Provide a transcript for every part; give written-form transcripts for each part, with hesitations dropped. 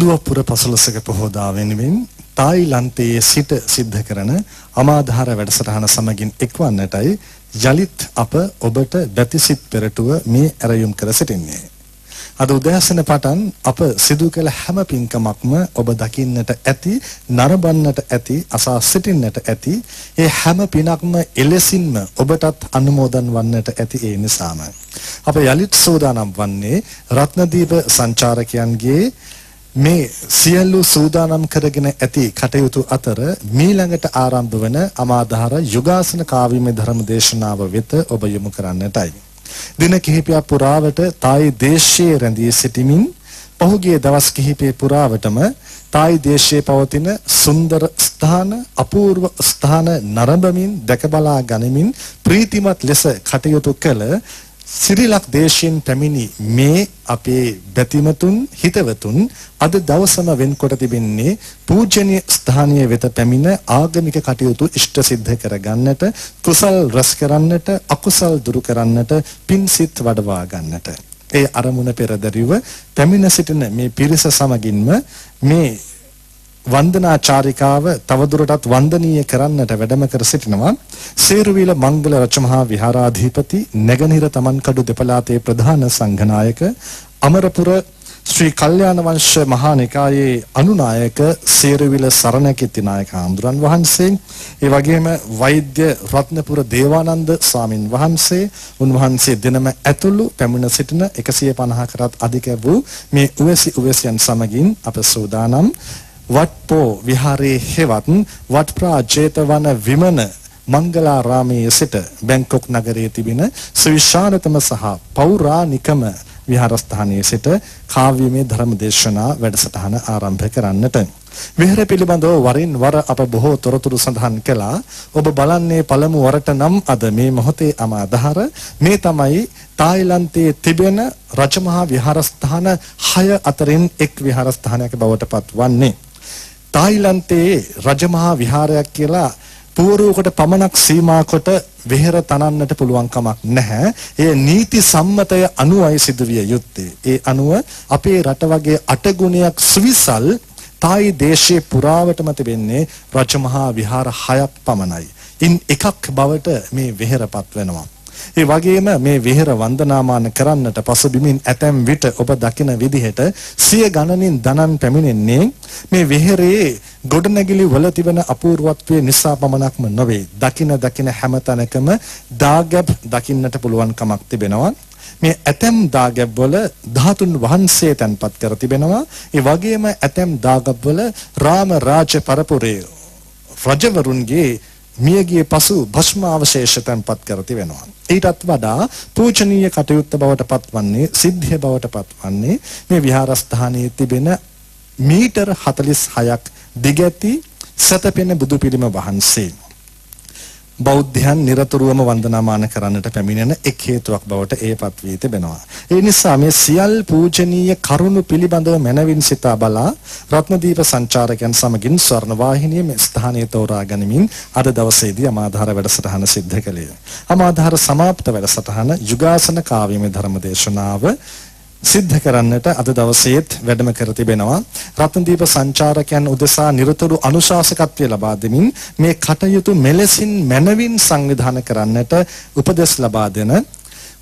මුඳුවපුර පසළොස්වක පොහොදා වෙනුවෙන් තායිලන්තයේ සිට සිද්ධ කරන අමාධාර වැඩසටහන සමගින් එක්වන්නටයි යලිත් අප ඔබට බැතිසිත් පෙරටුව මේ ඇරයුම් කර සිටින්නේ. අද උදෑසන පටන් අප සිදු කළ හැම පින්කමක්ම ඔබ දකින්නට ඇති, නරඹන්නට ඇති, අසා සිටින්නට ඇති. ඒ හැම පිනක්ම එලෙසින්ම ඔබටත් අනුමෝදන් වන්නට ඇති. ඒ නිසාම අප යලිත් සූදානම් වන්නේ රත්නදීප සංචාරකයන්ගේ මේ සියලු සූදානම් කරගෙන ඇති කටයුතු අතර මීළඟට ආරම්භ වන අමාධාර යුගාසන කාව්‍යමය ධර්ම දේශනාව වෙත ඔබ යොමු කරන්නටයි. දින කිහිපයක් පුරාවට තායි දේශයේ රැඳී සිටිමින් පහුගිය දවස් කිහිපය පුරාවටම තායි දේශයේ පවතින සුන්දර ස්ථාන, අපූර්ව ස්ථාන නරඹමින් දැක බලා ගනිමින් ප්‍රීතිමත් ලෙස කටයුතු කළ සිරිලක් දේශයෙන් පැමිණි මේ අපේ බැතිමතුන් හිතවතුන් අද දවසම වෙන්කොට තිබෙන්නේ පූජනීය ස්ථානීය වෙත පැමිණ ආගමික කටයුතු ඉෂ්ට සිද්ධ කර ගන්නට, කුසල් රැස් කරන්නට, අකුසල් දුරු කරන්නට, පින් සිත් වඩවා ගන්නට. ඒ අරමුණ පෙරදරිව පැමිණ සිටින මේ පිරිස සමගින්ම මේ වන්දනාචාරිකාව තවදුරටත් වන්දනීය කරන්නට වැඩම කර සිටිනවා සේරුවිල මංගල රජමහා විහාරාධිපති, නැගෙනහිර තමන්කඩු දෙපළාතේ ප්‍රධාන සංඝනායක, අමරපුර ශ්‍රී කල්යාණ වංශ මහා නිකායේ අනුනායක සේරුවිල සරණකීර්ති නායක හාමුදුරන් වහන්සේ, ඒ වගේම වෛද්‍ය රත්නපුර දේවානන්ද ස්වාමින් වහන්සේ, උන්වහන්සේ දිනම ඇතුළු පැමිණ සිටින 150 කරත් අධික වූ මේ උවැසියන් සමගින් අප සූදානම් වට්පෝ විහාරයේ හෙවත් වට්ප්‍රා ජේතවන විමන මංගලාරාමයේ සිට බැංකොක් නගරයේ තිබෙන සවිශාලතම සහ පෞරාණිකම විහාරස්ථානයේ සිට කාව්‍යමය ධර්ම දේශනා වැඩසටහන ආරම්භ කරන්නට. විහාර පිළිබඳව වරින් වර අප බොහෝ තොරතුරු සඳහන් කළා. ඔබ බලන්නේ පළමු වරට නම් අද මේ මොහොතේ අමාධාර මේ තමයි තායිලන්තයේ තිබෙන රජමහා විහාරස්ථාන 6 අතරින් එක් විහාරස්ථානයක බවට පත්වන්නේ. තායිලන්තයේ රජමහා විහාරයක් කියලා පූර්වකට පමණක් සීමා කොට වෙහෙර තනන්නට පුළුවන් කමක් නැහැ. ඒ නීති සම්මතය අනුවයි සිදුවිය යුත්තේ. ඒ අනුව අපේ රට වගේ 8 ගුණයක් සුවිසල් තායි දේශයේ පුරාවටම තිබෙන්නේ රජමහා විහාර 6ක් පමණයි. ඉන් එකක් බවට මේ වෙහෙරපත් වෙනවා. ඒ වගේම මේ විහෙර වන්දනාමාන කරන්නට පසුබිමින් ඇතැම් විට ඔබ දකින විදිහට සිය ගණනින් දනන් පැමිණෙන්නේ මේ විහෙරේ ගොඩනැගිලි වල තිබෙන අපූර්වත්වයේ නිසා පමණක්ම නොවේ. දකින හැම තැනකම දාගැබ් දකින්නට පුළුවන් කමක් තිබෙනවා. මේ ඇතැම් දාගැබ් වල ධාතුන් වහන්සේ තැන්පත් කර තිබෙනවා. ඒ වගේම ඇතැම් දාගැබ් වල රාම රාජ පරපුරේ රජවරුන්ගේ මියගිය පසු භස්ම අවශේෂ තැන්පත් කර තිබෙනවා. ඊටත් වඩා පූජනීය කටයුත්ත බවට පත්වන්නේ, සිද්ධිය බවට පත්වන්නේ මේ විහාරස්ථානයේ තිබෙන මීටර් 46ක් දිගැති සතපෙන බුදු පිළිම වහන්සේ. බෞද්ධයන් නිරතුරුවම වන්දනාමාන කරන්නට පැමිණෙන එක් හේතුවක් බවට ඒපත් වී තිබෙනවා. ඒ නිසා මේ සියල් පූජනීය කරුණු පිළිබඳව මනවින් සිතා බලා රත්නදීප සංචාරකයන් සමගින් ස්වර්ණ වාහිනියේ මේ ස්ථානයේ තෝරා ගනිමින් අද දවසේදී අමාධාර වැඩසටහන සිද්ධ කළේ. අමාධාර සමාප්ත වැඩසටහන යුගාසන කාව්‍යමය ධර්ම දේශනාව සිද්ධ කරන්නට අද දවසේත් වැඩම කර තිබෙනවා. රත්නදීප සංචාරකයන් උදෙසා නිරතුරු අනුශාසකත්වය ලබා දෙමින් මේ කටයුතු මෙලෙසින් මනවින් සංවිධානය කරන්නට උපදෙස් ලබා දෙන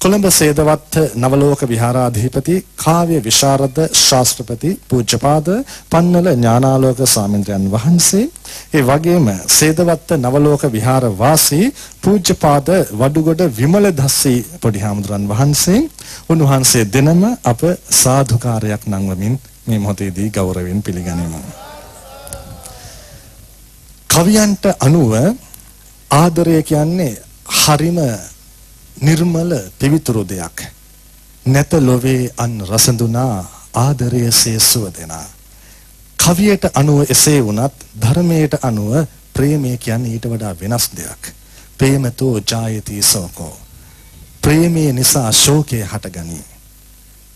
කොළඹ සේදවත් නවලෝක විහාරාධිපති, කාව්‍ය විශාරද ශාස්ත්‍රපති පූජ්‍යපාද පන්නල ඥානාලෝක ස්වාමීන් වහන්සේ, ඒ වගේම සේදවත් නවලෝක විහාර වාසී පූජ්‍යපාද වඩුගොඩ විමල දස්සී පොඩි හාමුදුරන් වහන්සේ, උන්වහන්සේ දෙනම අප සාදුකාරයක් නංවමින් මේ මොහොතේදී ගෞරවයෙන් පිළිගනිමු. කවියන්ට අනුව ආදරය කියන්නේ හරිම නිර්මල පිවිතුරු දෙයක්. නැත ලොවේ අන් රසඳුනා ආදරයසේ සුවදෙනා. කවියට අනුව එසේ වුණත් ධර්මයට අනුව ප්‍රේමය කියන්නේ ඊට වඩා වෙනස් දෙයක්. ප්‍රේමතෝ ජායති සෝකෝ. ප්‍රේමය නිසා ශෝකය හටගනී.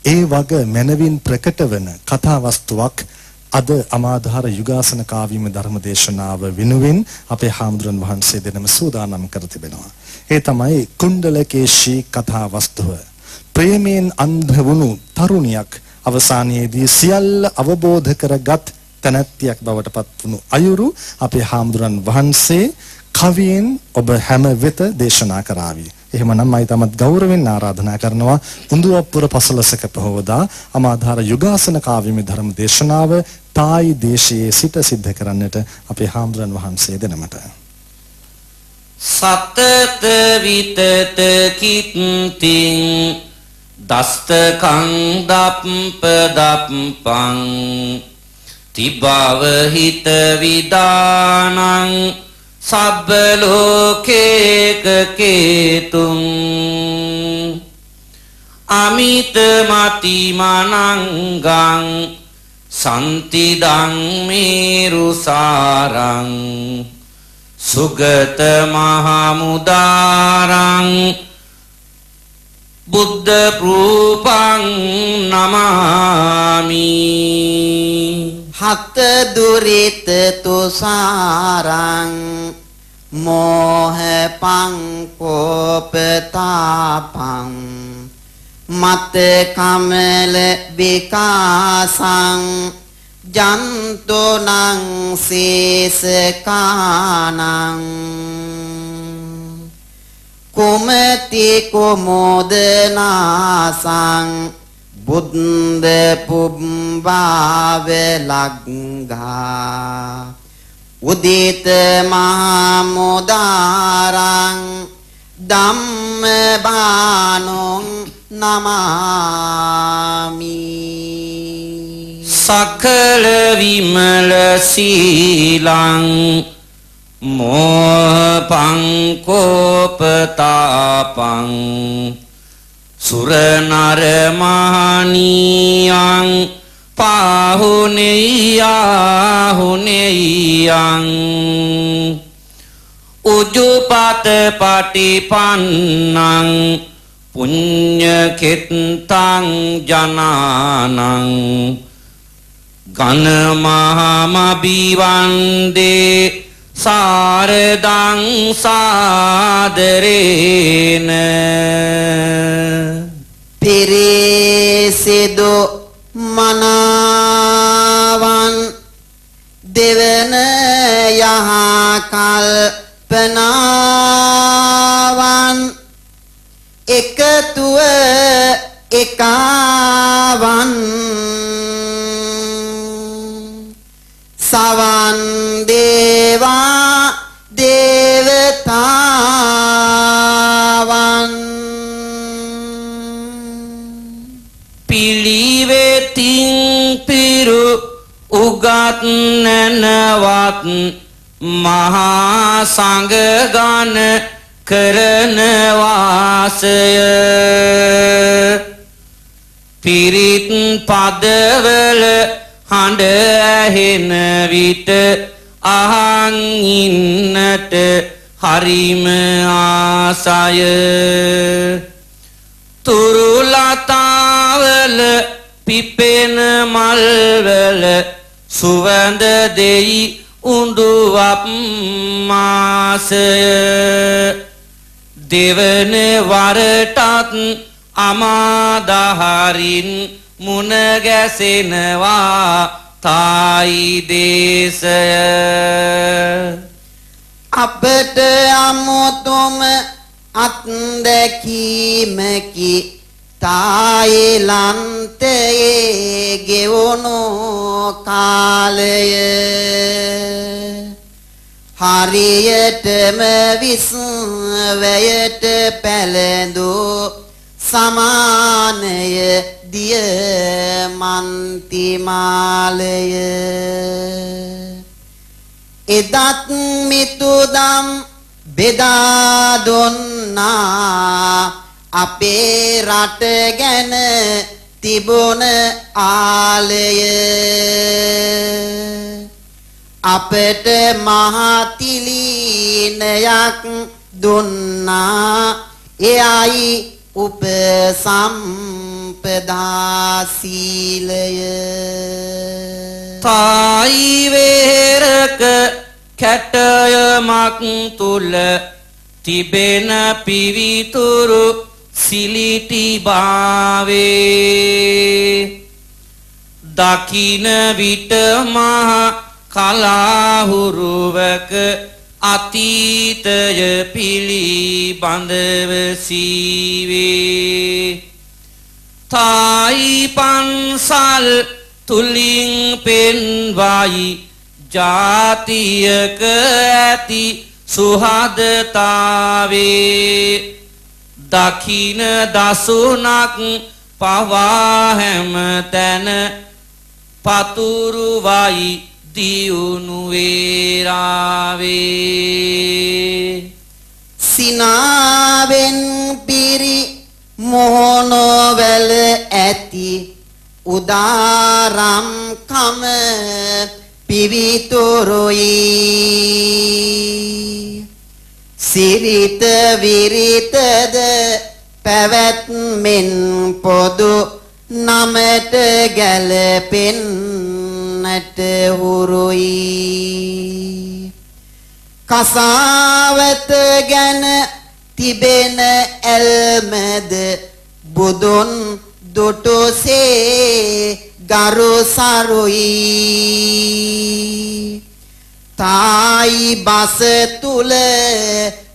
ඒ වග මනවින් ප්‍රකට වන කතා වස්තුවක් අද අමාධාර යුගාසන කාව්‍යමය ධර්ම දේශනාව වෙනුවෙන් අපේ හාමුදුරන් වහන්සේ දෙනම සූදානම් කර තිබෙනවා. ඒ තමයි කුණ්ඩලකේශී කතා වස්තුව. ප්‍රේමයෙන් අන්ධ වුණු තරුණියක් අවසානයේදී සියල්ල අවබෝධ කරගත් තැනැත්තියක් බවට පත් වුණු අයුරු අපේ හාමුදුරන් වහන්සේ කවියෙන් ඔබ හැම වෙත දේශනා කරાવી. එහෙමනම් මම ඊටමත් ගෞරවයෙන් ආරාධනා කරනවා උඳුවප්පුර පසළොස්වක පොහොවදා අමාධාර යුගාසන කාව්‍යමය ධර්ම දේශනාව තායි දේශයේ සිට සිද්ධ කරන්නට අපේ හාමුදුරන් වහන්සේ දෙනමට. සතත විතත කිත්තිං දස්තකං දප්පදප්පං තිබව හිත විදානං සබ්බ ලෝකේක කේතුං අමිත මති මනංගං සම්තිදං මේරුසාරං සුගත මහමුදාරං බුද්ධ රූපං නමාමි හත දුරිත තුසාරං මෝහ පංකෝපතාපං මත කමල විකාසං ජන්තුනං සේසකානං කුමති කුමෝදනාසං බුද්ධ පුබ්බාව ලග්ගා උදිත මහමුදාරං ධම්ම බානොං නමාමි සකල විමල සීලං මෝහ පංකෝපතාපං සුර නර මහණියං පාහුනේයාහුනේයං උජුපත පටිපන්නං පුඤ්ඤ කෙත්තං ජනානං ඝන මහමබිවන්දේ සාරදං සාදරේන පිරිසිදු මනාවන් දෙවන යහකල් පනාවන් එකතුව එකාවන් සවන් දේවා දේවතාවන් පිළිවෙතින් පිරු උගත් නැනවත් මහා සංඝගණ කරන වාසය පිරිත් පදවල හඬ ඇහෙන විට අහන් ඉන්නට හරිම ආසය තුරුලතාවල පිපෙන මල්වල සුවඳ දෙයි උඳුවප් මාසය දෙවන වරටත් අමාදහරින් මුණ ගැසෙනවා තායි දේශය අපට අමුතුම අත්දැකීමකි තායිලන්තයේ ගෙවුණු කාලය හරියටම විශ්වයට පැලඳූ සමානය දියමන්තිමාලය එදත් මිතුදම් බෙදා දුන්නා අපේ රට ගැන තිබුණ ආලය අපට මහතිලීනයක් දුන්නා එයයි උපසම්පදා සීලය තායි වේරක කැටයමක් තුල තිබෙන පිවිතුරු සිලිටි භාවේ දකින විට මහා කලාහුරුවක අතීතය පිළිබඳව සීවේ තායි පන්සල් තුලින් පෙන්වයි ජාතියක ඇති සුහදතාවේ දකින දසුනක් පවා හැම තැන පතුරුවයි දියුණු වේරාවේ සිනාවෙන් පිරි මොහොනවල ඇති උදාරම් කම පිවිතුරුයි සිරිත විරිතද පැවැත්මෙන් පොදු නමට ගැලපෙන්නට හුරුයි කසාවත ගැන තිබෙන ඇල්මද බුදුන් දුටුසේ ගරු සරුයි තායි බස තුල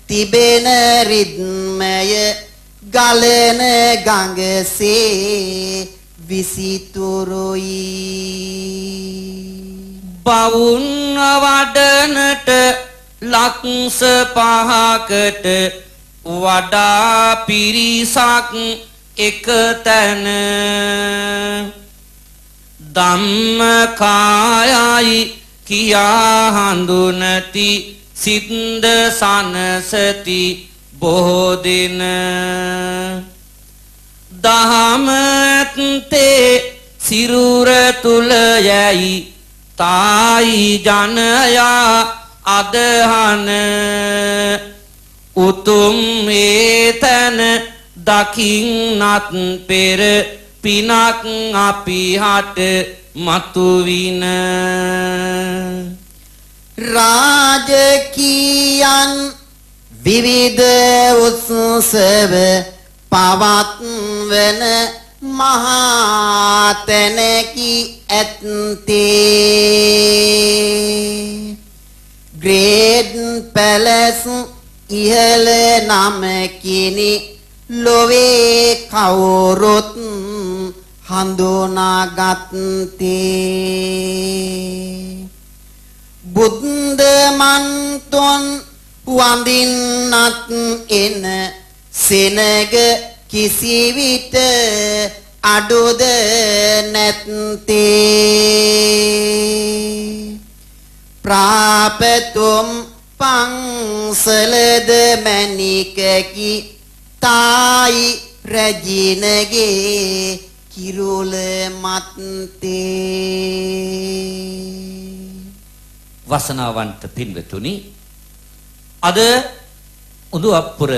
තිබෙන රිද්මය ගලන ගඟසේ විසිතුරුයි බවුන් වඩනට ලක්ෂ 5කට වඩා පිරිසක් එකතැන ධම්මකායයි කියා හඳුනති සින්ද සනසති බොහෝ දින දහමත්තේ සිරුර තුල යයි තායි ජනයා අදහන උතුම් ඒතන දකින්නත් පෙර පිනක් අපි හට මතුවින රාජකීයන් විවිධ උත්සව පවත්වන මහා තැනකි ඇත්තේ ග්‍රේඩ් පැලස් ඉහළ නමකිනි ලොවේ කවුරුත් හඳුනාගත්තේ බුද්ධ මන්තුන් වඳින්නත් එන සෙනග කිසිවිට අඩුද නැත්තේ ප්‍රාපතුම් පන්සලද මැණිකකි තායි රජිනගේ කිරුල මත්තේ වසනාවන්ත පින්වතුනි අද උදු අප්පුර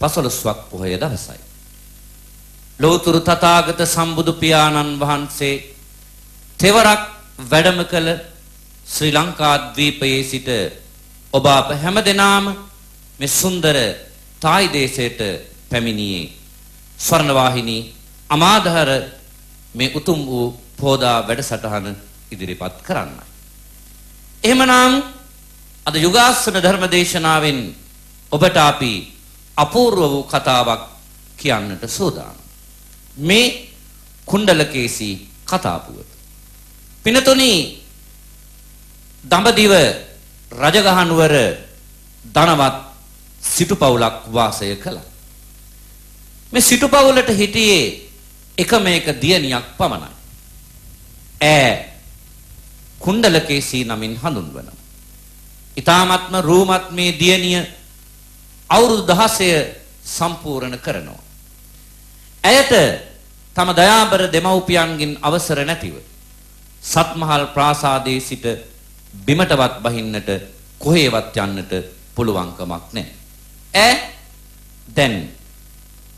15ක් පොහොය දවසයි ලෝතුරු තථාගත සම්බුදු පියාණන් වහන්සේ තෙවරක් වැඩම කළ ශ්‍රී ලංකා ද්වීපයේ සිට ඔබ අප හැමදෙනාම මේ සුන්දර තායි දේශයට පැමිණියේ ස්වර්ණවාහිනී අමාදහර මේ උතුම් වූ පෝදා වැඩසටහන ඉදිරිපත් කරන්නයි. එහෙමනම් අද යුගාසන ධර්මදේශනාවෙන් ඔබට අපි අපූර්ව වූ කතාවක් කියන්නට සූදානම්. මේ කුණ්ඩලකේසි කතා පුවත. පිනතුනි දඹදිව රජගහනුවර ධනවත් සිටුපවුලක් වාසය කළා. මේ සිටුපවුලට හිටියේ එකම එක දියණියක් පමණයි. ඈ කුණ්ඩලකේසි නමින් හඳුන්වනවා. ඊ타ත්ම රූමත් මේ දියණිය අවුරුදු 16 සම්පූර්ණ කරනවා. ඇයට තම දයාබර දෙමව්පියන්ගෙන් අවසර නැතිව සත්මහල් ප්‍රාසාදයේ සිට බිමටවත් බහින්නට කොහේවත් යන්නට පුළුවන්කමක් නැහැ. දැන්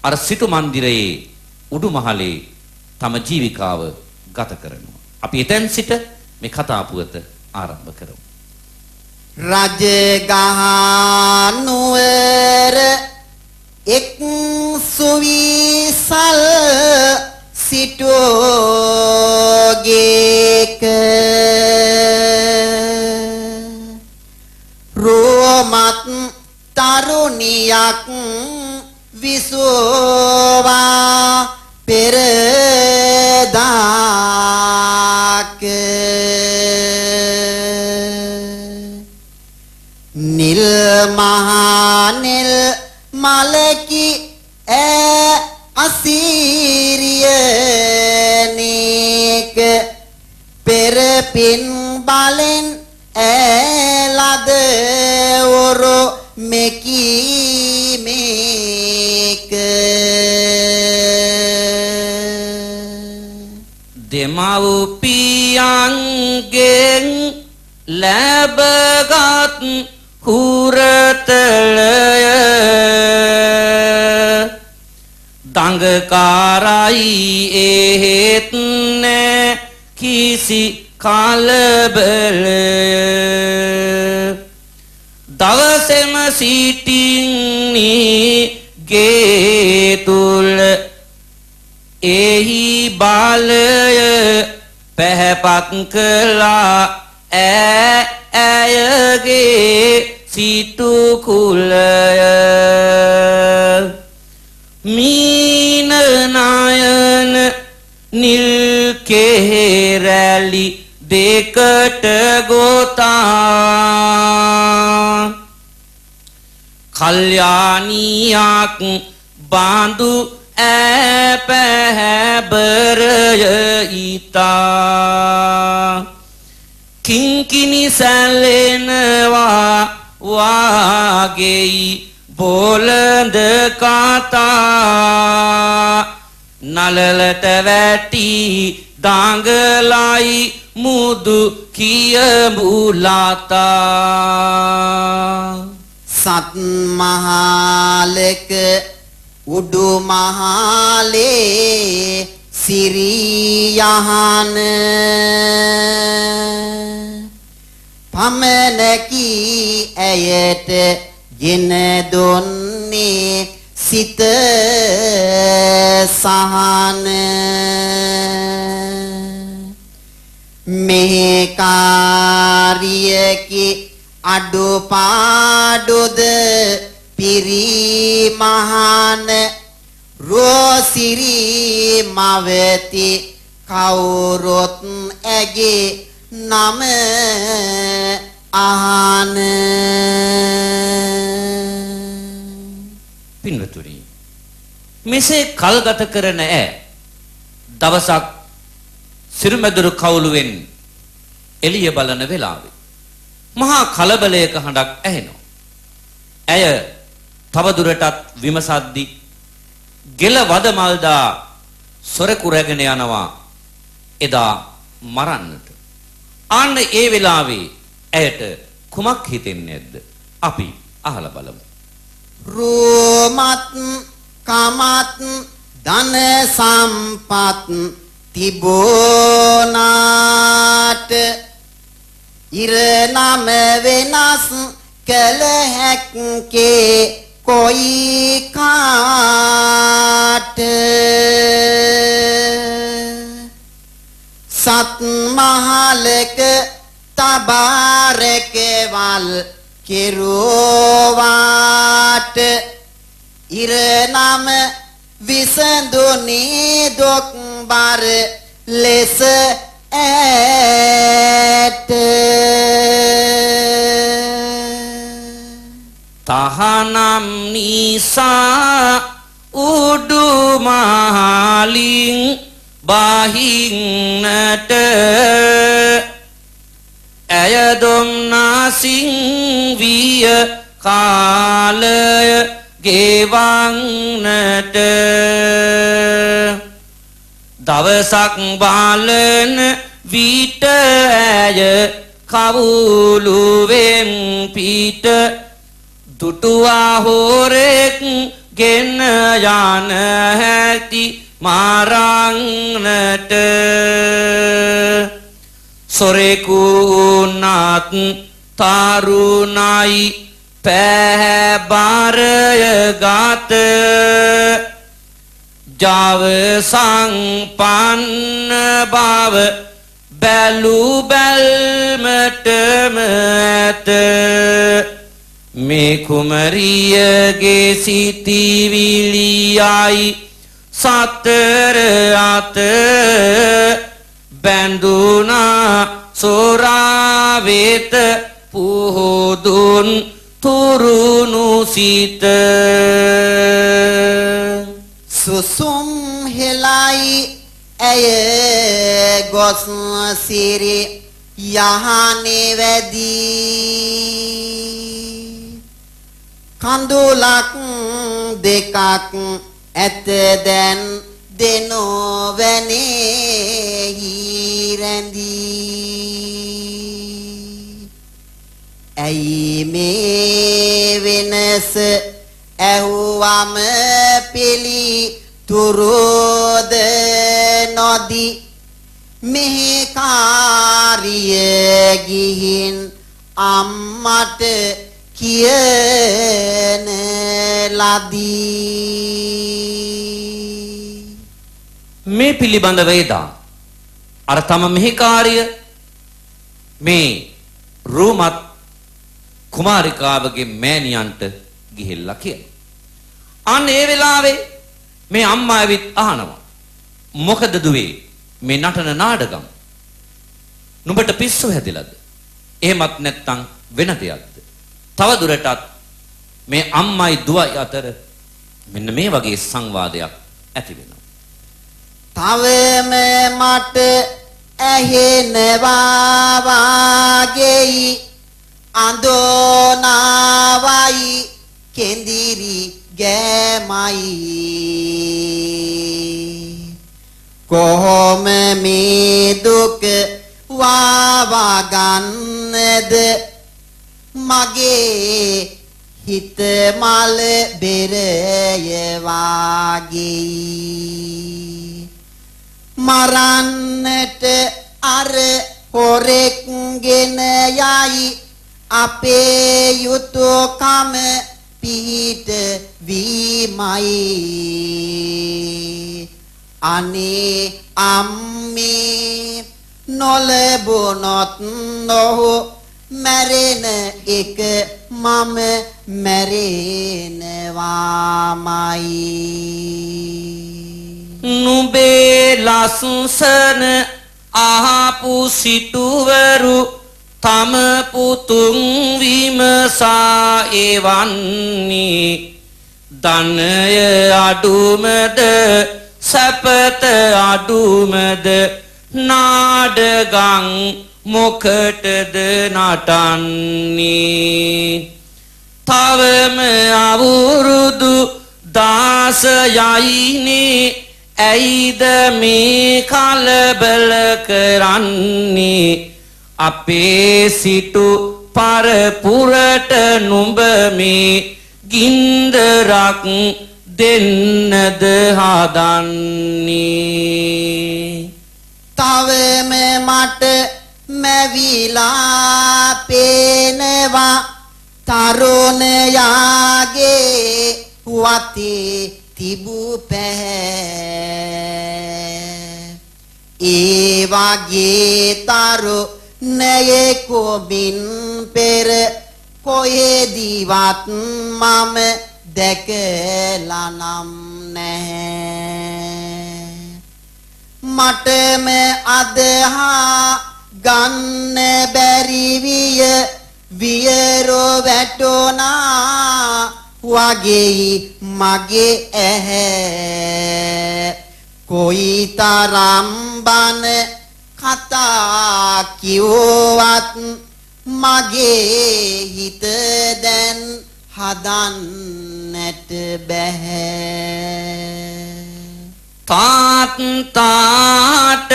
අර සිටු මන්දිරයේ උඩුමහලේ තම ජීවිකාව ගත කරනවා. අපි එතෙන් සිට මේ කතා පුවත ආරම්භ කරමු. රජගහනුවර එක් සුවිසල් සිටුගේ රෝමත් තරුණියක් විසෝවා පෙරදාක නිල් මහනෙල් මලකි අසීරියනේක පෙරපින් බලෙන් ලද ඔරෝ මෙකි මේක දෙමව්පියන්ගෙන් ලැබගත් හුරතලය දඟකාරයි එහෙත් නෑ කිසි කලබලය දවසෙම සිටින්නේ ගේ තුල එහි බලය පැහැපත් කළා ඇයගේ සිටු කුලය මීන නයන නිල් කෙරැලි දෙකට ගොතා කල්යාණියක් බඳු පැහැබරය ඊතා කිංකිණි සැලෙනවා වාගෙයි බොළඳ කතා නලලට වැටි දඟලයි මුදු කියමුලතා සත් මහලක උඩු මහලේ සිරියහන පමනකි ඇයට ගෙන දුන්නේ සිත සහන මෙහෙකාරියකි අඩුපාඩුද පිරිමහන රෝසිරි මවති කවුරුත් ඇගේ නම අහන පින්වතුනි මෙසේ කල්ගත කරන දවසක් සිරුමැදුරු කවුළුවෙන් එළිය බලන වෙලාවේ මහා කලබලයක හඬක් ඇහෙනවා. ඇය තවදුරටත් විමසද්දි ගෙල වදමල්දා සොරකු රැගෙන යනවා එදා මරන්නට. අන්න ඒ වෙලාවේ ඇයට කුමක් හිතෙන්නේ නැද්ද? අපි අහලා බලමු. රෝමත් කමත් ධන සම්පත් තිබෝනාට ඉරනම වෙනස් කළ හැක්කේ කොයි කාට සත් මහලක තබාරකවල් කෙරුවාට ඉරනම විසඳුනේ දුක් බර ලෙස ඇත තහනම් නිසා උඩු මහලින් බහින්නට ඇය දුම්නාසින් විය කාලය ගෙවන්නට දවසක් බලන විට ඇය කවුළුවෙන් පිට දුටුවා හොරෙක් ගෙන යන හැටි මරන්නට සොරෙකු උනත් තරුණයි පැහැබරය ගත ජව සංපන්න බව බැලු බැල්මටම ඇත මේ කුමරියගේ සිටිවිලියයි සතර අත බැඳුනා සෝරා වේත පුහුදුන් තුරුණු සිත සුසුම් හෙලයි ඇය ගොස් සිරි යහනේ වැදී කඳුලක් දෙකක් ඇත දැන් දෙනෝ වැනේ රැඳී ඇයි මේ වෙනස ඇහුවම පිළි තුරුද නොදී මෙහි කාරිය ගිහින් අම්මට කියන ලදී මේ පිළිබඳව එදා අර තම මෙහිකාරිය මේ රූමත් කුමාරිකාවගේ මෑණියන්ට ගිහිල්ලා කියලා. අන්න ඒ වෙලාවේ මේ අම්මා ඇවිත් අහනවා මොකද දුවේ මේ නටන නාඩගම නුඹට පිස්සු හැදිලාද? එහෙමත් නැත්නම් වෙන දෙයක්ද? තව දුරටත් මේ අම්මයි දුවයි අතර මෙන්න මේ වගේ සංවාදයක් ඇති වෙනවා. තවම මට ඇහෙනවා වාගේයි අඳෝනාවයි කෙඳිරි ගෑමයි කොහොම මේ දුක වාවා ගන්නද මගේ හිත මල බෙරය වාගේ මරන්නට අර හොරෙක් ගෙන යයි අපේ යුතුයකම පිහිට වීමයි අනේ අම්මේ නොලබුනොත් නොහු මැරෙන එක මම මැරෙනවාමයි නුඹේ ලසුසන අහපු සිටුවරු තම පුතුන් විමසා එවන්නේ ධනය අඩුමද සැපත අඩුමද නාඩගම් මොකටද නටන්නේ තවම අවුරුදු 16යිනේ ඇයිද මේ කලබල කරන්නේ අපේ සිටු පරපුරට නුඹ මේ ගින්දරක් දෙන්නද හදන්නේ තවම මට මැවිලා පේනවා තරුණයාගේ වතේ තිබූ පැහැ ඒ වගේ තරුණයෙකු බින් පෙර කොහෙදීවත් මම දැකලා නම් නැහැ මටම අදහා ගන්න බැරි වියරෝ වැටුණා වගේ මගේ ඇහැ කොයිතරම් බන කතා කිව්වත් මගේ හිත දැන් හදන්නට බැහැ තාත්තාට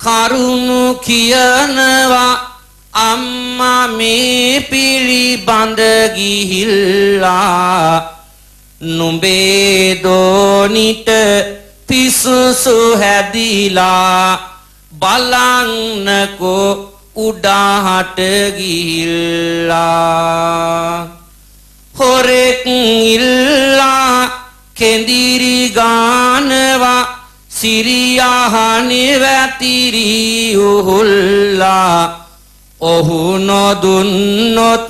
කරුණු කියනවා අම්මා මේ පිළිබඳ ගිහිල්ලා නුඹේ දෝනිට පිසුසු හැදිලා බලන්නකෝ උඩහට ගිහිල්ලා හොරෙක් ඉල්ලා කෙඳිරි ගානවා සිරියාහනේ වැතිරි උහුල්ලා ඔහු නොදුන්නොත්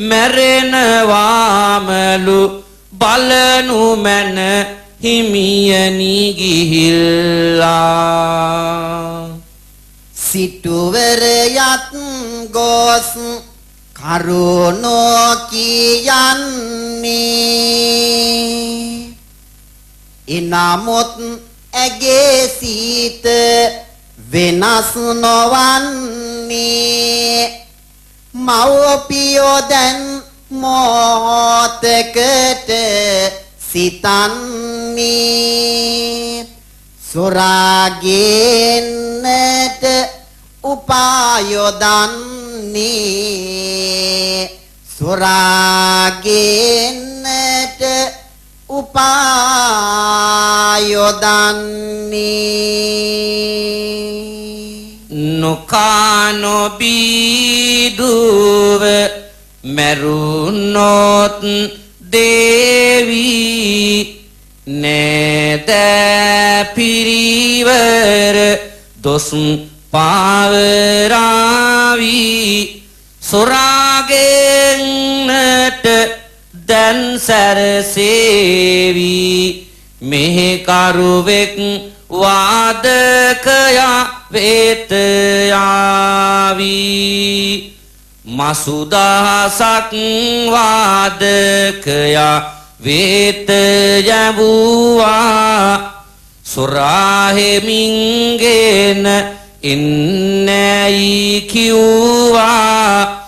මැරෙනවාමලු බලනු මැන හිමියනි ගිහිල්ලා සිටුවරයත් ගොස් කරුණෝ කියන්නේ එනමුත් ඇගේ සීත වෙනස් නොවන්නේ මව්පියෝ දැන් මොහොතකට සිතන්නේ සොරාගෙන්නට උපායොදන්නේ සොරාගෙන්නට උපායොදන්නේ නොකානොබීදුව මැරුණොත් දේවී නේද පිරිවර දොස් පාවරාවි සොරාගෙන්නට දැන් සැරසේවි මෙහෙ කරුවෙක් වාදකයා වෙත යාවි මසුදහසක් වාදකයා වෙත යවුවා සොරාහෙමින්ගෙන ඉන්නයි කිව්වා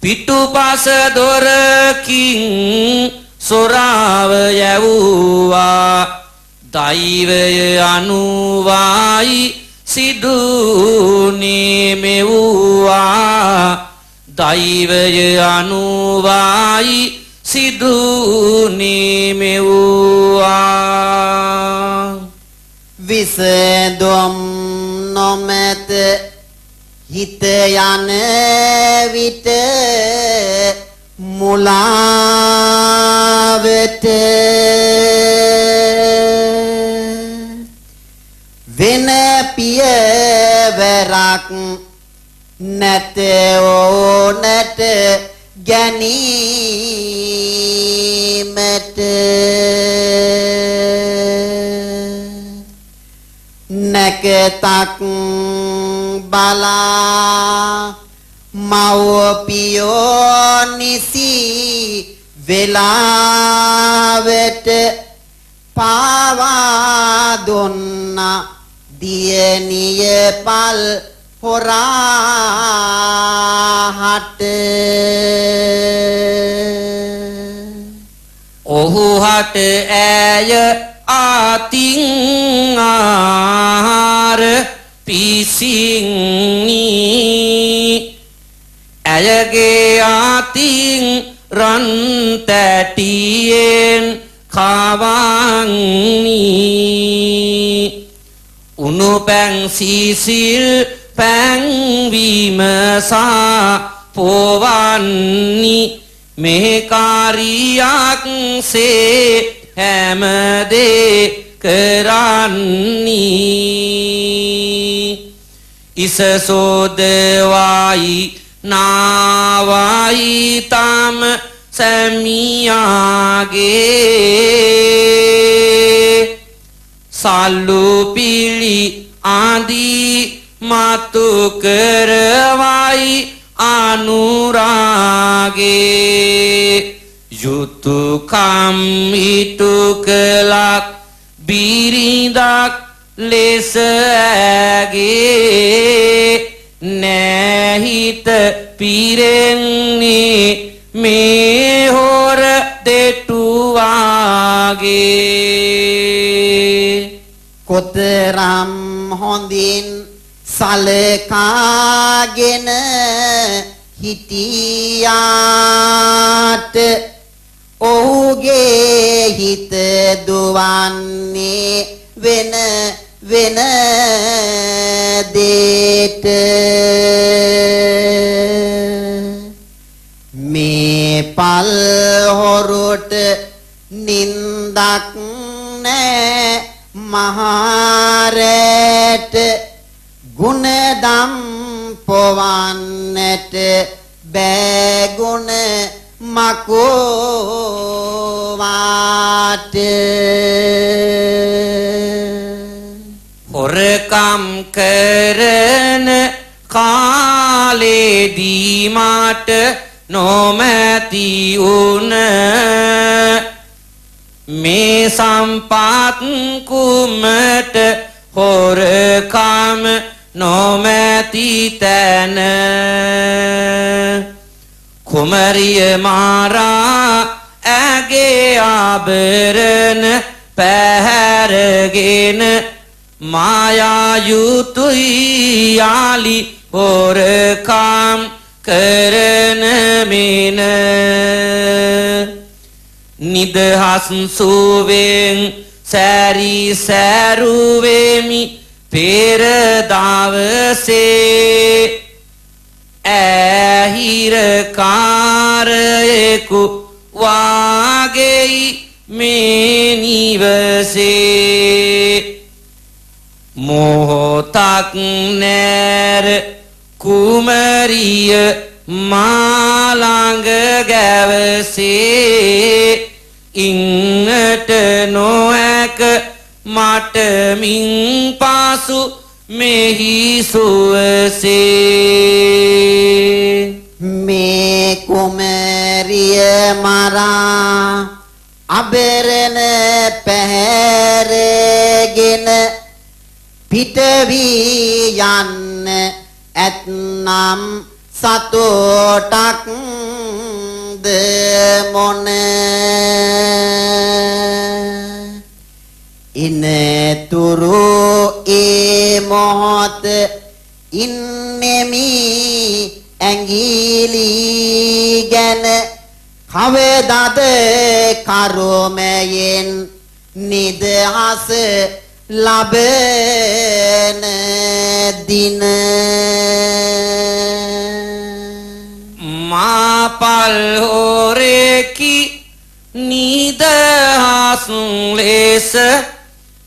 පිටුපස දොරකින් සොරාව යවුවා දෛවය අනුවායි සිදුනේ මෙවුවා දෛවය අනුවායි සිදුනේ මෙවුවා විසඳුම් නොමැත හිත යන විට මුලාවට වෙන පියවරක් නැත ඕනට ගැනීමට නැකතක් බලා මව්පියෝ නිසි වෙලාවට පාවා දුන්නා දියණිය පල් හොරාහට ඔහු හට ඇය ආතින් ආහාර පිසින්නි ඇයගේ ආතින් රන් තැටියෙන් කවන්නි උණු පැන් සීසිල් පැන්වීමසා පොවන්නි මේ කාරියක් සේ හැමදේ කරන්නි ඉස සෝදවායි නාවායි තම සැමියාගේ සල්ලු පිලි ආදී මතු කරවයි අනුරාගේ යුතුයකම් ඉටු කළක් බිරිඳක් ලෙස ඇගේ නැහිත පිරෙන්නේ මේ හොර දෙටුවාගේ කොතරම් හොඳින් සලකාගෙන හිටියාට ඔහුගේ හිත දුවන්නේ වෙන වෙන දේට මේ පල් හොරුට නින්දක් නෑ මහරට ගුණදම් පොවන්නට බෑගුණ මකෝ වාට හොරකම් කරන කාලේදී මාට නොමැති උන මේ සම්පත් කුමට හොරකම් නොමැති තැන කුමරිය මාරා ඇගේ ආභරණ පැහැරගෙන මායා යුතුයි යාලි හොරකම් කරන මෙන නිදහස් සුවෙන් සැරි සැරුවෙමි පෙර දවසේ ඇහිරකාරයෙකු වාගෙයි මේ නිවසේ මොහොතක් නැර කුමරිය මාළඟ ගැවසේ ඉන්නට නොහැක මට මින් පාසු මෙහි සුවසේ මේ කුමරිය මරා අබරණ පැහැරගෙන පිට වී යන්න ඇත්නම් සතෝටක් ද මොන ඉනතුරු ඒ මොහොත ඉන්නෙමි ඇඟිලි ගැන කවදාද කරුමයෙන් නිදහස ලබන දින මාපල් හොරෙකි නිදහස් ලෙස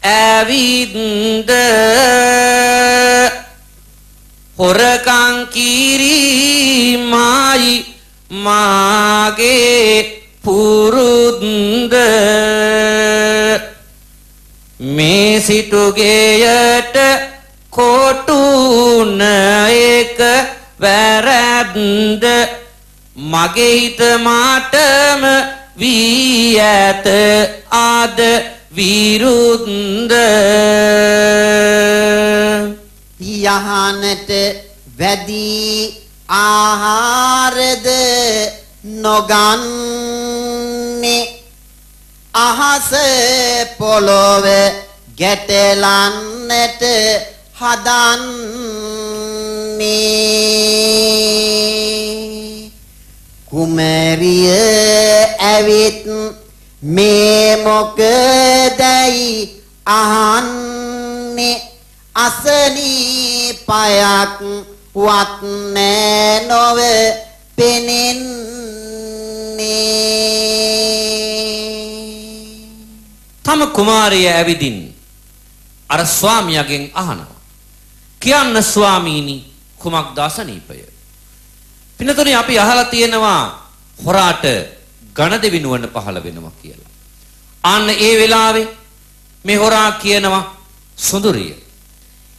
ඇවිද්ද හොරකම් කිරීමයි මාගේ පුරුද්ද මේ සිටුගේයට කොටුන එක වැරද්ද මගේ හිත මාටම වී ඇත ආද විරුද්ධ යහනට වැඩි ආහාරද නොගන්නේ අහස පොළොව ගැටලන්නට හදන්නේ කුමරිය ඇවිත් මේ මොකදයි අහන්නේ අසනීපයක් වත් නෑ නොව පෙනෙන්නේ තම කුමාරිය ඇවිදින් අර ස්වාමියාගෙන් අහනවා කියන්න ස්වාමීනි කුමක්ද අසනීපය පින්නතුනි අපි අහලා තියෙනවා හොරාට ගණදෙවි නුවණ පහළ වෙනවා කියලා. අන්න ඒ වෙලාවේ මේ හොරා කියනවා සුඳුරිය.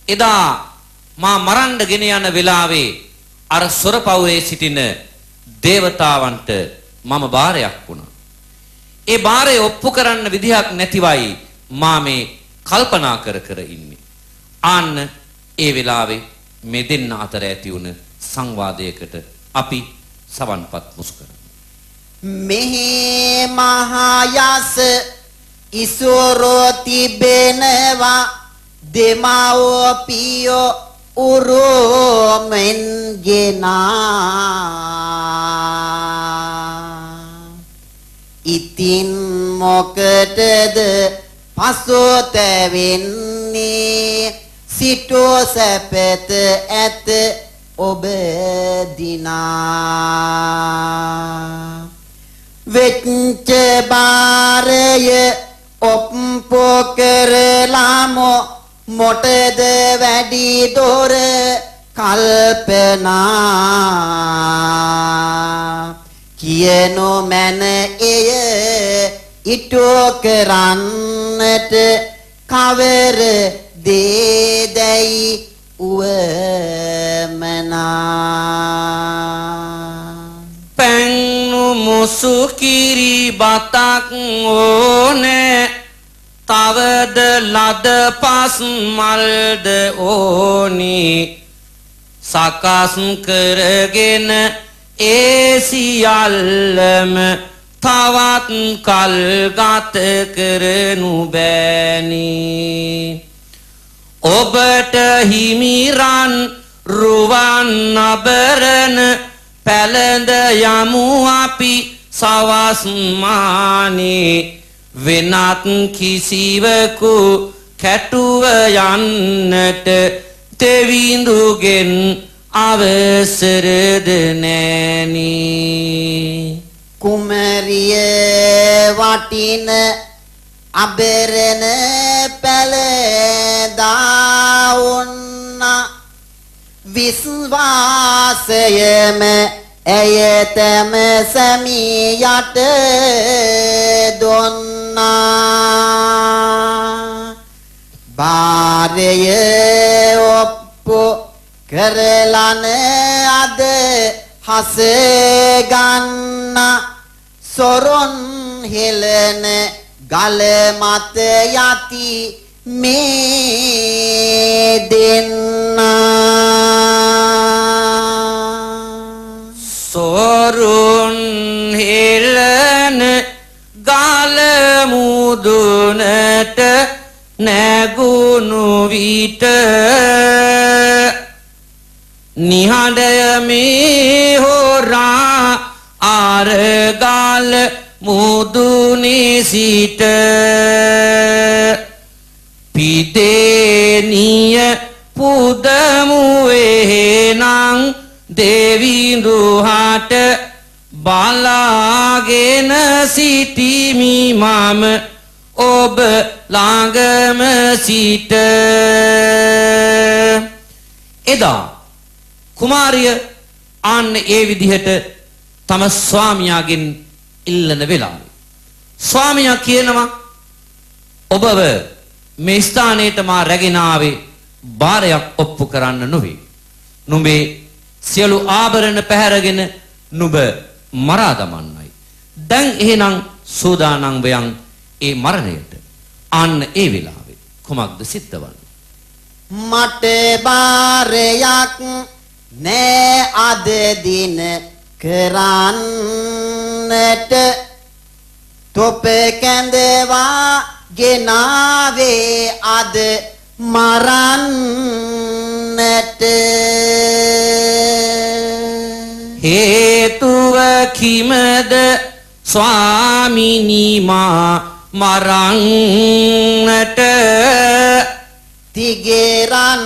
එදා මා මරන්න ගෙන යන වෙලාවේ අර සොරපවුරේ සිටින දේවතාවන්ට මම බාරයක් වුණා. ඒ බාරය ඔප්පු කරන්න විදිහක් නැතිවයි මා මේ කල්පනා කර කර ඉන්නේ. අන්න ඒ වෙලාවේ මේ දෙන්න අතර ඇති වුණ සංවාදයකට අපි සවන්පත් මුසු කරමු. මෙහි මහායස ඉසුරෝ තිබෙනවා දෙමව්පියෝ උරුමෙන් ගෙනා ඉතින් මොකටද පසුතැවෙන්නේ සිටෝ සැපත ඇත ඔබ දිනා වෙච්ච බාරය ඔප්පු කරලාම මොටද වැඩි දොර කල්පනා කියනු මැන එය ඉටු කරන්නට කවර දේදැයි උවමනා පැන්නු මුසු කිරි බතක් ඕනේ තවද ලද පස් මල්ද ඕනි සකස් කරගෙන ඒ සියල්ලම තවත් කල් ගත කරනු බෑනි ඔබට හිමිරන් රුවන් අබරන පැලඳ යමු අපි සවස් මානේ වෙනත් කිසිවකු කැටුව යන්නට තෙවිඳුගෙන් අවසරද නෑනි කුමරිය වටින අබරන පැලදා උන්න විශ්වාසයම ඇයතම සැමියට දුන්නා බාරය ඔප්පු කරලන අද හස ගන්න සොරොන් හෙලන ගල මත යති මේ දෙන්නා සොරුන් හෙලන ගල මුදුනට නැගුණු විට නිහඬය මේ හොරා ආරගල මුදුනේ සිට පිදේනිය පුදමුවේ නං දෙවිඳුහට බලාගෙන සිටිමි මම ඔබ ළඟම සිට එදා කුමාරිය අන්න ඒ විදිහට තම ස්වාමියාගෙන් ඉල්ලන වෙලාවේ ස්වාමියා කියනවා ඔබව මේ ස්ථානයට මා රැගෙන ආවේ බාරයක් ඔප්පු කරන්න නොවේ නුඹේ සියලු ආභරණ පැහැරගෙන නුඹ මරා දමන්නයි දැන් එහෙනම් සූදානම් වයන් ඒ මරණයට අන්න ඒ වෙලාවේ කුමක්ද සිද්ධ වන්නේ මට බාරයක් නෑ අද දින කරන්නට තොප කැඳවා ගෙනාවේ අද මරන්නට හේතුව කිමද ස්වාමිනී මා මරන්නට තිගෙරන්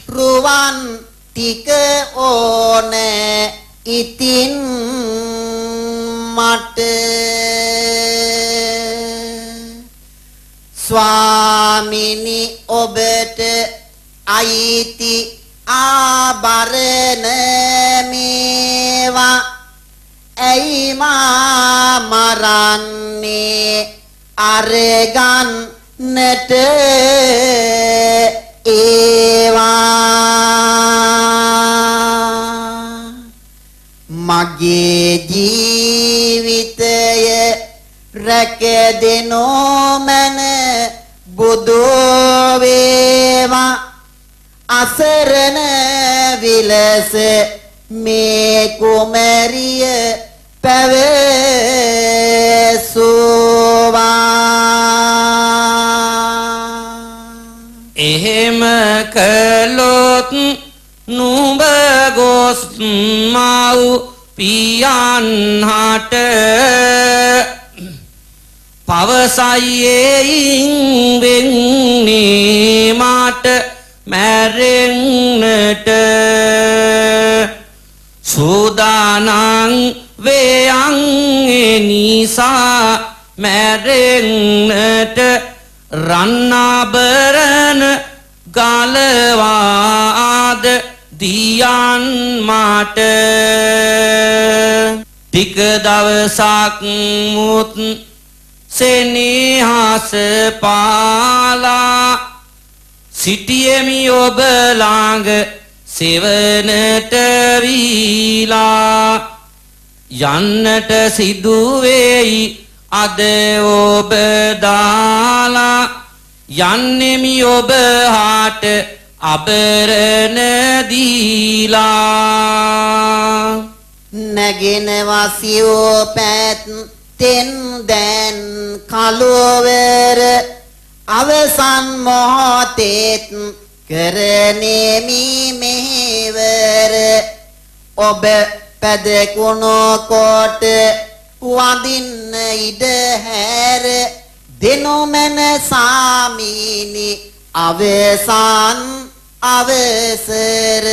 රුවන් ටික ඕනේ ඉතින් මට ස්වාමිනී ඔබට අයිති ආභරණ මේවා ඇයි මා මරන්නේ අරගන්නට ඒවා මගේ ජීවිතය රැකදෙනෝ මන බුදෝ වේවා අසරණ විලස මේ කුමරිය පැවසුවා එහෙම කළොත් නුඹ ගොස් මව් පියන් හට පවසයියෙන් වෙන්නේ මට මැරෙන්නට සූදානම් වේයන් නිසා මැරෙන්නට රන්නාබරණ ගලවාද දියන් මට ටික දවසක් මුත් සෙනෙහස පාලා සිටියෙමි ඔබ ළඟ සෙවනට වීලා යන්නට සිදු වෙයි අද ඔබ දාලා යන්නෙමි ඔබ හාට අබරණ දීලා නැගෙනවා සියෝ පැත්තෙන් දැන් කලවර අවසන් මොහොතෙත් කරනෙමි මෙහෙවර ඔබ පැදකුණු කොට වඳින්න ඉඩ හැර දෙනුමන සාමීනි අවසන් අවසර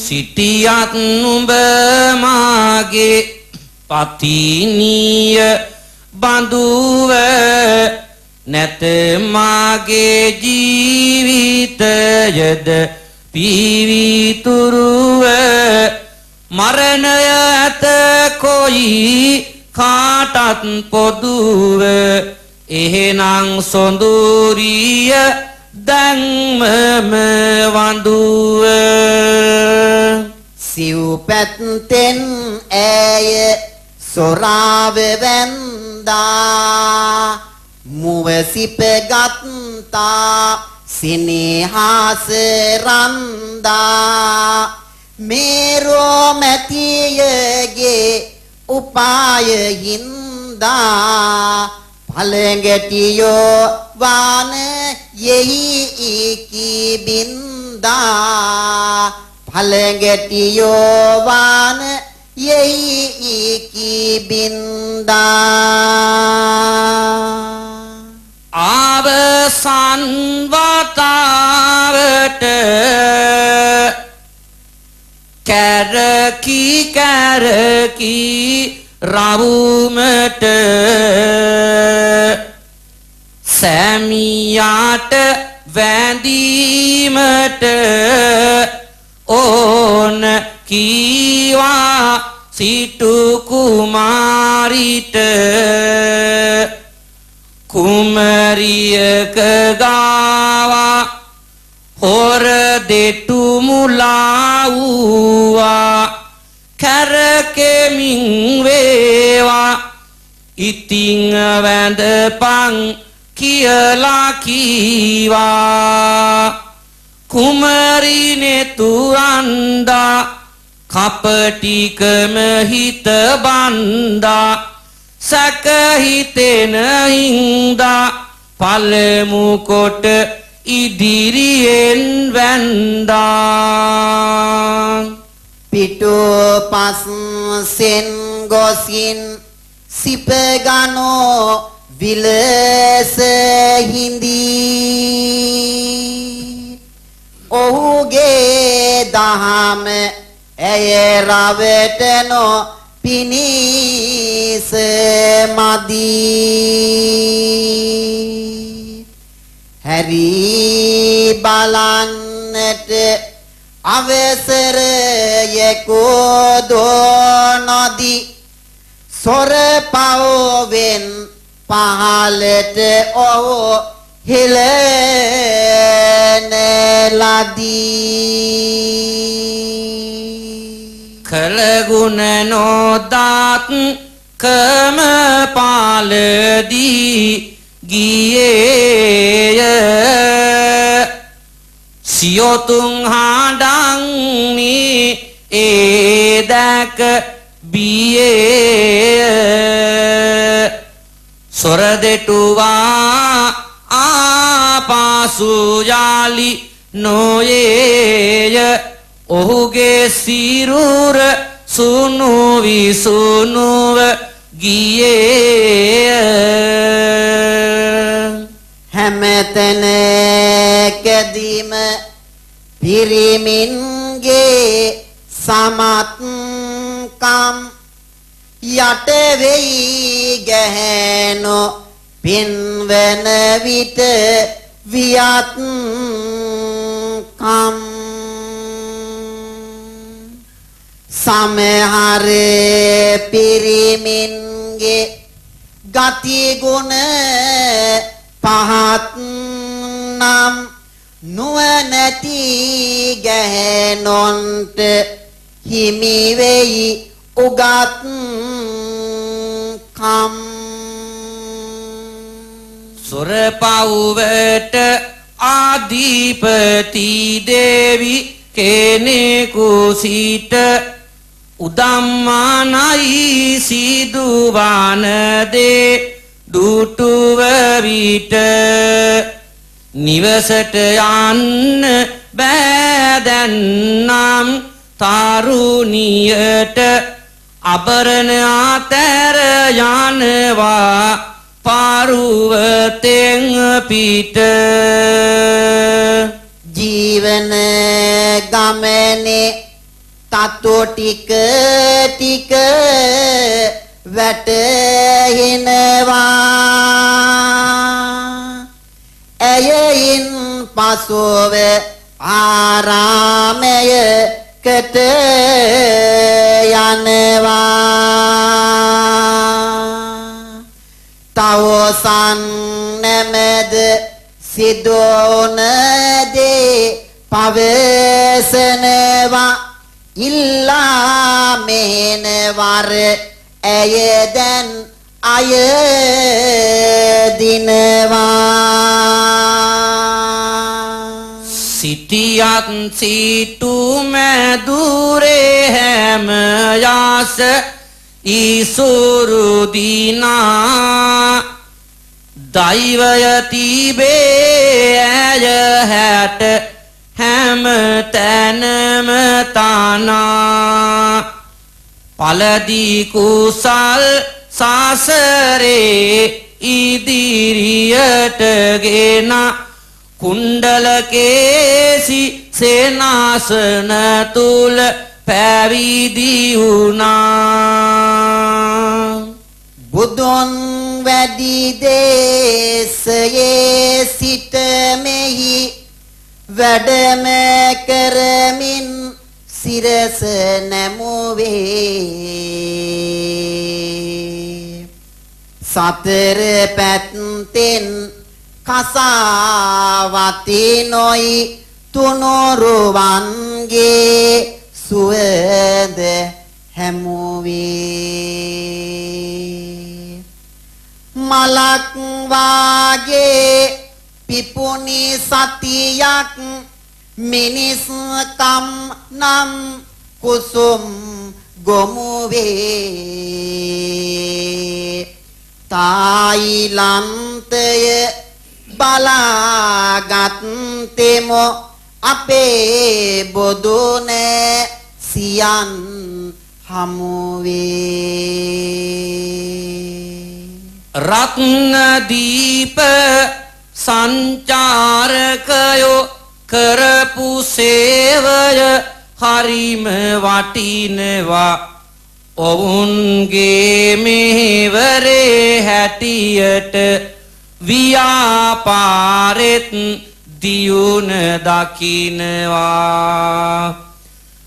සිටියත් නුඹ මාගේ පතිනිය බඳුව නැත මාගේ ජීවිතයද පිවිතුරුව මරණය ඇත කොයි කාටත් පොදුව එහෙනම් සොඳුරිය දැන්මම වඳුව සිව්පැත්තෙන් ඇය සොරාව වැන්දා මුව සිපගත්තා සිනහස රන්දා මේරෝ මැතියගේ උපාය හින්දා පළඟටියෝ වාන යෙහි ඉකි බින්දා පළඟටියෝ වාන යෙහි ඉකි බින්දා අවසන් වතාවට කැරකි කැරකි රවුමට සැමියාට වැඳීමට ඕන කීවා සිටු කුමාරිට කුමරියක ගාවා හොර දෙටු මුලා වූවා කැරකෙමින් වේවා ඉතිං වැඳපන් කියලා කීවා කුමරිනේ තුරන්දා කපටිකම හිත බන්දා සැකහිතෙන හින්දා පළමු කොට ඉදිරියෙන් වැන්දා පිටුපස්සෙන් ගොසින් සිපගනෝ විලස හිඳී ඔහුගේ දහම ඇය රවටනෝ පිනිස මදී හැරි බලන්නට අවසර යකෝදෝ නොදී සොර පවවෙන් පහලට ඔහු හෙළන ලදී කලගුණ නොදාත් කම පාලදී ගියේය සියොතුන් හඬන්මි ඒ දැක බියේ සොර දෙටුවා ආපාසු යාලි නොයේය ඔහුගේ සිරුර සුනු විසුනුව ගියේ හැමතැනකදීම පිරිමින්ගේ සමත්කම් යට වෙයි ගැහැණු පින්වන විට වියත්කම් සමහර පිරිමින්ගේ ගති ගුණ පහත් නම් නුවණැති ගැහැණොන්ට හිමි වෙයි උගත් කම් සොරපව්වට ආදීපති දේවි කෙනෙකු සිට උදම්මානයි සිදුවන දේ දුටුව විට නිවසට යන්න බෑදැන්නම් තරුණියට අබරණ අතර යනවා පරුවතෙන් පිට ජීවන ගමනේ තත්ත්ව ටික ටික වැටහෙනවා ඇයින් පසුව ආරාමයකට යනවා තවසන් නැමෙද සිදෝන දේ පවසනවා ඉල්ලා මෙහෙන වර ඇය දැන් අය දිනවා සිටියත් සිටු මැදුරේ හැම යාස ඊසුරු දිනා දෛවය තිබේ ඇය හැට හැම තැනම තනා පළදී කුසල් සාසරේ ඉදිරියට ගෙන කුණ්ඩල කේසි සේනාසන තුල පැවිදි වුණා බුදුන් වැඩි දේශයේ සිට මෙහි වැඩම කරමින් සිරස නැමුවේ සතර පැත්තෙන් කසාවති නොයි තුනුරුවන්ගේ සුවඳ හැමුවේ මලක් වාගේ පිපුනි සතියක් මිනිස්කම් නම් කුසුම් ගොමුවේ තායිලන්තය බලාගත්තෙමු අපේ බොදුනේ සියන් හමුවේ රත්නදීප සංචාරකයෝ කරපු සේවය හරිම වටිනවා ඔවුන්ගේ මෙහෙවරේ හැටියට ව්‍යාපාරෙත් දියුණ දකින්නවා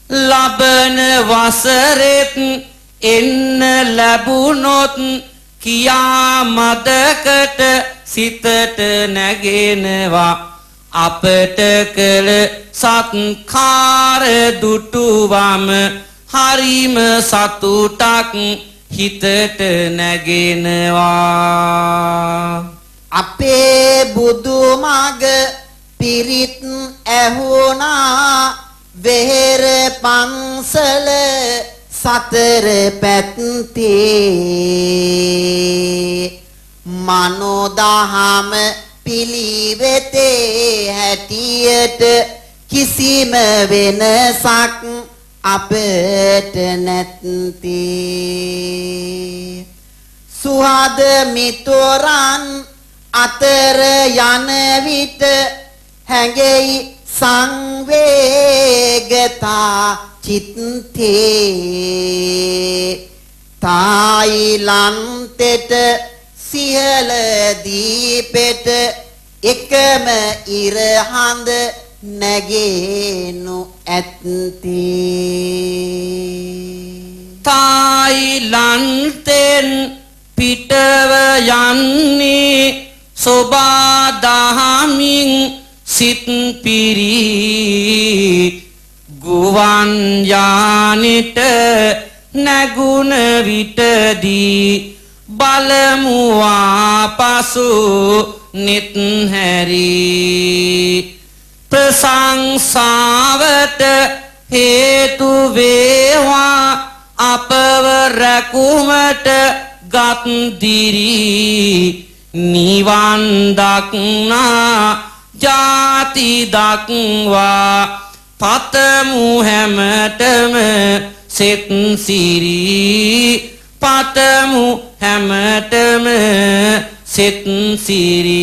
ලබන වසරෙත් එන්න ලැබුණොත් කියා මදකට සිතට නැගෙනවා අපට කළ සත්කාර දුටුවම හරිම සතුටක් හිතට නැගෙනවා අපේ බුදුමග පිරිත් ඇහුණා වෙහෙර පන්සල සතර පැත්තේ මනෝදහම පිළිවෙතේ හැටියට කිසිම වෙනසක් අපට නැත්තේ සුහද මිතුරන් අතර යන විට හැඟෙයි සංවේගතා චිත්තේ තායිලන්තෙට සිහල දීපෙට එකම ඉර හඳ නැගේනු ඇත්ති තායිලන්තෙන් පිටව යන්නේ සෝබා දහමින් සිත් පිරි ගුවන් යානෙට නැගුණ විටදී බලමු ආපසු නිත් හැරි ප්‍රශංසාවට හේතු වේවා අපව රැකුමට ගත් දිරි නිවන් දක්නා ජාති දක්වා පතමු හැමතෙම සෙත් සිරි පතමු හැමතෙම සෙත් සිරි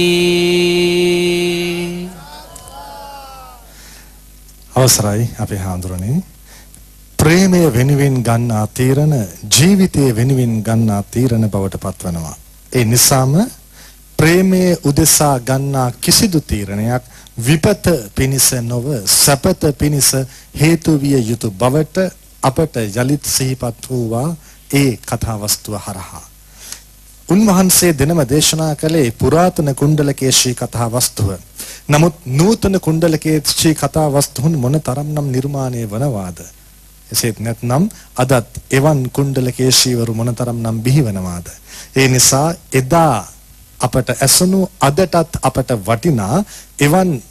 අවසරයි අපේ හාමුදුරනේ ප්‍රේමය වෙනුවෙන් ගන්නා තීරණ ජීවිතය වෙනුවෙන් ගන්නා තීරණ බවට පත්වනවා ඒ නිසාම ප්‍රේමයේ උදෙසා ගන්නා කිසිදු තීරණයක් විපත පිණිස නොව සැපත පිණිස හේතු විය යුතු බවට අපට යලිත් සිහිපත් වූවා ඒ කතා වස්තුව හරහා උන්වහන්සේ දෙනම දේශනා කළේ පුරාතන කුණ්ඩලකේශී කතා වස්තුව. නමුත් නූතන කුණ්ඩලකේශී කතා වස්තුන් මොනතරම්නම් නිර්මාණය වනවාද? එසේත් නැත්නම් අදත් එවන් කුණ්ඩලකේශීවරු මොනතරම්නම් බිහිවනවාද? ඒ නිසා එදා අපට ඇසුණු අදටත් අපට වටිනා එවන්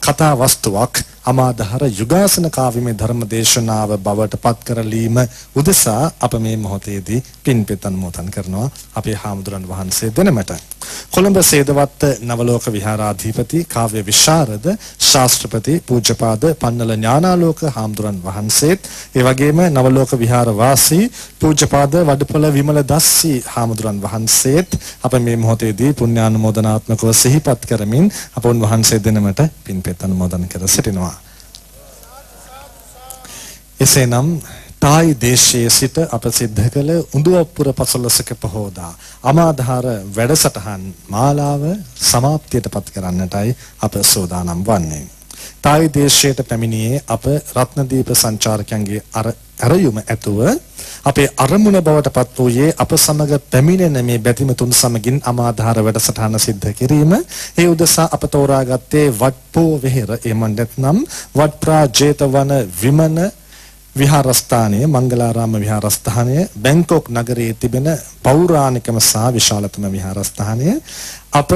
කතා වස්තුවක් අමාදහර යුගාසන කාව්‍යමය ධර්ම දේශනාව බවට පත් කරලීම උදෙසා අප මේ මොහොතේදී පින්පෙත් අනුමෝදන් කරනවා අපේ හාමුදුරන් වහන්සේ දෙනමට. කොළඹ සේදවත්ත නවලෝක විහාරාධිපති කාව්‍ය විශාරද ශාස්ත්‍රපති පූජ්‍යපාද පන්නල ඥානාලෝක හාමුදුරන් වහන්සේත් ඒ වගේම නවලෝක විහාර වාසී පූජ්‍යපාද වඩපොළ විමල දස්සී හාමුදුරන් වහන්සේත් අප මේ මොහොතේදී පුණ්‍යානුමෝදනාත්මකව සිහිපත් කරමින් අප උන්වහන්සේ දෙනමට පින්පෙත් අනුමෝදන් කර සිටිනවා. එසේනම් තායි දේශයේ සිට අප සිද්ධ කළ උඳුවප්පුර පසළොස්වක පොහෝදා අමාදහර වැඩසටහන් මාලාව සමාප්තියට පත් කරන්නටයි අප සූදානම් වන්නේ. තායි දේශයට පැමිණියේ අප රත්නදීප සංචාරකයන්ගේ අරයුම ඇතුව අපේ අරමුණ බවට පත් වූයේ අප සමග පැමිණෙන මේ බැතිමතුන් සමගින් අමාදහර වැඩසටහන සිද්ධ කිරීම. ඒ උදෙසා අප තෝරාගත්තේ වට්පෝ වෙහෙර එමන් නැත්නම් වට්ප්‍රා ජේතවන විමන විහාරස්ථානයේ මංගලාරාම විහාරස්ථානයේ බැංකොක් නගරයේ තිබෙන පෞරාණිකම සහ විශාලතම විහාරස්ථානය අප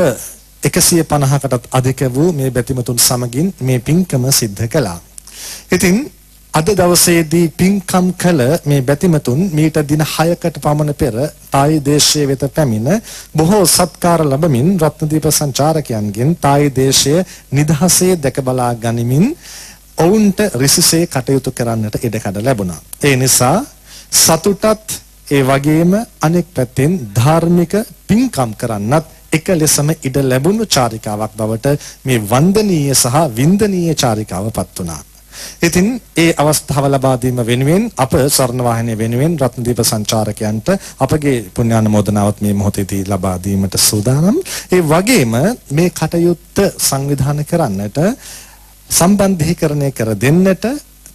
150කටත් අධික වූ මේ බැතිමතුන් සමගින් මේ පින්කම සිද්ධ කළා. ඉතින් අද දවසේදී පින්කම් කළ මේ බැතිමතුන් මීට දින 6කට පමණ පෙර තායි දේශයේ වෙත පැමිණ බොහෝ සත්කාර ලැබමින් රත්නදීප සංචාරකයන්ගෙන් තායි දේශයේ නිදහසේ දැක බලා ගනිමින් ඔවුන්ට රිසිසේ කටයුතු කරන්නට ඉඩකඩ ලැබුණා. ඒ නිසා සතුටත් ඒ වගේම අනෙක් පැත්තෙන් ධාර්මික පින්කම් කරන්නත් එක ලෙසම ඉඩ ලැබුණු චාරිකාවක් බවට මේ වන්දනීය සහ වින්දනීය චාරිකාවපත් වුණා. ඉතින් ඒ අවස්ථාව ලබා දීම වෙනුවෙන් අප ස්වර්ණවාහිනිය වෙනුවෙන් රත්නදීප සංචාරකයන්ට අපගේ පුණ්‍යානුමෝදනාවත් මේ මොහොතේදී ලබා දීමට සූදානම්. ඒ වගේම මේ කටයුත්ත සංවිධානය කරන්නට සම්බන්ධීකරණය කර දෙන්නට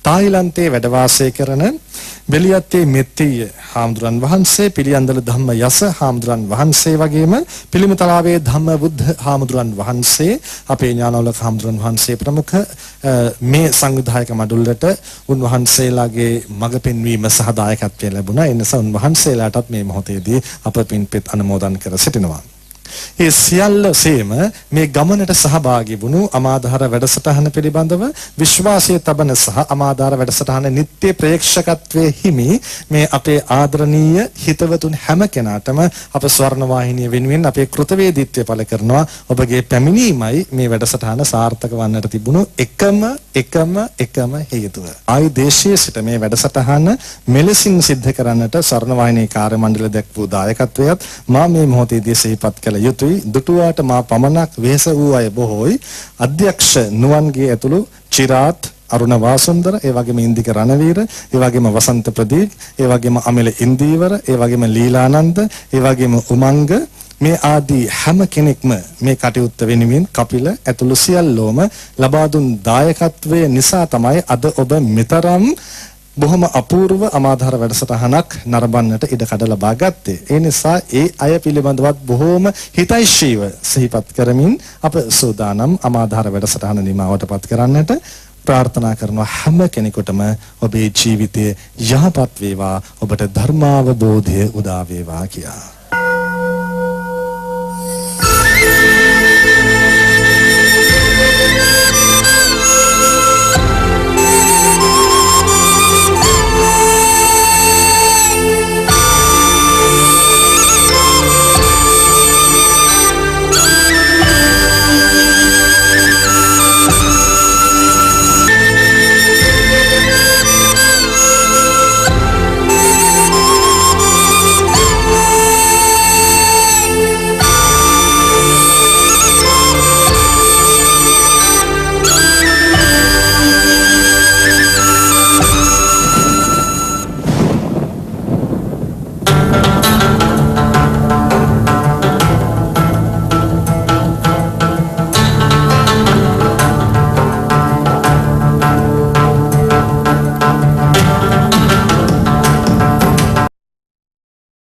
තායිලන්තයේ වැඩ වාසය කරන බෙලියත්තේ මෙත්තිය හාමුදුරන් වහන්සේ පිළියන්දල ධම්ම යස හාමුදුරන් වහන්සේ වගේම පිළිමතලාවේ ධම්ම බුද්ධ හාමුදුරන් වහන්සේ අපේ ඥානවලක හාමුදුරන් වහන්සේ ප්‍රමුඛ මේ සංවිධායක මඩුල්ලට උන්වහන්සේලාගේ මඟ පෙන්වීම සහ දායකත්වය ලැබුණා. ඒ නිසා උන්වහන්සේලාටත් මේ මොහොතේදී අප පින්පෙත් අනුමෝදන් කර සිටිනවා. ඒ සියල්ලසේම මේ ගමනට සහභාගී වුණු අමාදහර වැඩසටහන පිළිබඳව විශ්වාසය තබන සහ අමාදහර වැඩසටහන නිත්‍ය ප්‍රේක්ෂකත්වයේ හිමි මේ අපේ ආදරණීය හිතවතුන් හැම කෙනාටම අප ස්වර්ණවාහිනිය වෙනුවෙන් අපේ කෘතවේදීත්වය පළ කරනවා. ඔබගේ පැමිණීමයි මේ වැඩසටහන සාර්ථක වන්නට තිබුණු එකම හේතුව. ආයි දේශීය සිට මේ වැඩසටහන මෙලෙසින් සිද්ධ කරන්නට ස්වර්ණවාහිනී කාර්ය මණ්ඩලය දැක් වූ දායකත්වයත් මා මේ මොහොතේදී සිහිපත් කළ යුතුයි. දුටුවාට මා පමණක් වෙහෙස වූ අය බොහෝයි. අධ්‍යක්ෂ නුවන්ගේ ඇතුළු චිරාත් අරුණ වාසුන්දර, ඒ වගේම ඉන්දික රණවීර, ඒ වගේම වසන්ත ප්‍රදීප්, ඒ වගේම අමිල ඉන්දීවර, ඒ වගේම ලීලානන්ද, ඒ වගේම උමංග මේ ආදී හැම කෙනෙක්ම මේ කටයුත්ත වෙනුවෙන් කපිල ඇතුළු සියල්ලෝම ලබා දුන් දායකත්වය නිසා තමයි අද ඔබ මෙතරම් බොහොම අපූර්ව අමාධාර වැඩසටහනක් නරඹන්නට ඉඩකඩ ලබා ගත්තේ. ඒ නිසා ඒ අය පිළිබඳවත් බොහොම හිතෛශීව සිහිපත් කරමින් අප සූදානම් අමාධාර වැඩසටහන නිමාවටපත් කරන්නට ප්‍රාර්ථනා කරනවා හැම කෙනෙකුටම ඔබේ ජීවිතය යහපත් වේවා, ඔබට ධර්මාවබෝධය උදා වේවා කියා.